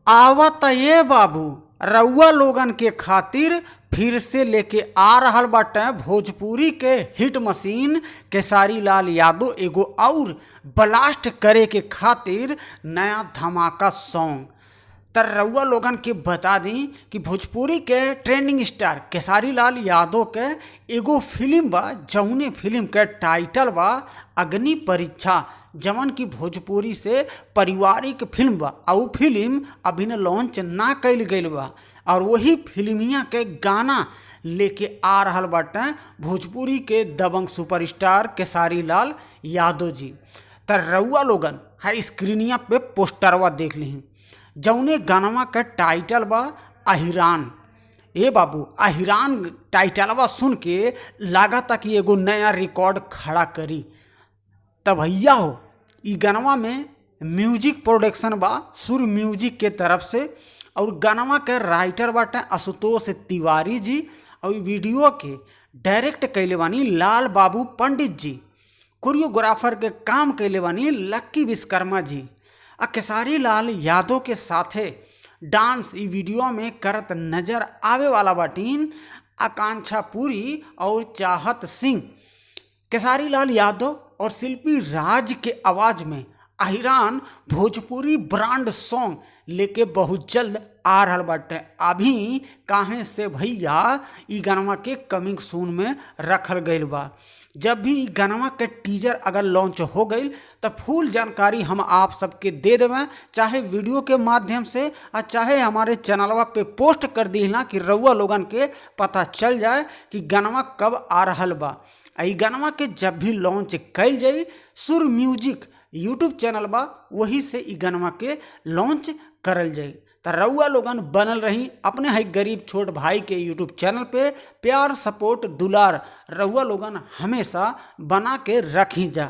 आवत ये बाबू रउआ लोगन के खातिर फिर से लेके आ रहल बाटे भोजपुरी के हिट मशीन केसारी लाल यादव एगो और ब्लास्ट करे के खातिर नया धमाका सॉन्ग। तर रउआ लोगन के बता दी कि भोजपुरी के ट्रेंडिंग स्टार केसारी लाल यादव के एगो फिल्म बा, जौने फिल्म के टाइटल बा अग्नि परीक्षा, जवन की भोजपुरी से पारिवारिक फिल्म बा। और फिल्म अभी न लॉन्च ना कइल गइल बा और वही फिल्मिया के गाना लेके आ रहल बाटे भोजपुरी के दबंग सुपरस्टार केसारी लाल यादव जी। तर रउआ लोगन है स्क्रीनिया पे पोस्टरवा देख ली, जौने गानवा का टाइटल बा अहिरान। ए बाबू अहिरान टाइटलवा सुन के लागता कि एगो नया रिकॉर्ड खड़ा करी। तब भैया हो ई गानवा में म्यूजिक प्रोडक्शन बा सुर म्यूजिक के तरफ से, और गानवा के राइटर बाटे आशुतोष तिवारी जी, और वीडियो के डायरेक्ट कैले बानी लाल बाबू पंडित जी, कोरियोग्राफर के काम कैले बानी लक्की विश्वकर्मा जी। आ केसारी लाल यादव के साथे डांस ई वीडियो में करत नजर आवे वाला बाटीन आकांक्षा पुरी और चाहत सिंह। केसारी लाल यादव और शिल्पी राज के आवाज में अहिरान भोजपुरी ब्रांड सॉन्ग लेके बहुत जल्द आ रहल बाटे। अभी काहे से भैया ई गानवा के कमिंग सून में रखल गइल बा। जब भी ई गानवा के टीजर अगर लॉन्च हो गई तो फुल जानकारी हम आप सबके दे देवें, चाहे वीडियो के माध्यम से और चाहे हमारे चैनलवा पे पोस्ट कर दी ना कि रउआ लोगन के पता चल जाए कि गानवा कब आ रहल बा। ई गानवा के जब भी लॉन्च कैल जाई सुर म्यूजिक यूट्यूब चैनल बा वही से ई गानवा के लॉन्च करल जाई। तो रउआ लोगन बनल रही अपने है गरीब छोट भाई के यूट्यूब चैनल पे। प्यार सपोर्ट दुलार रउआ लोगन हमेशा बना के रखी जा।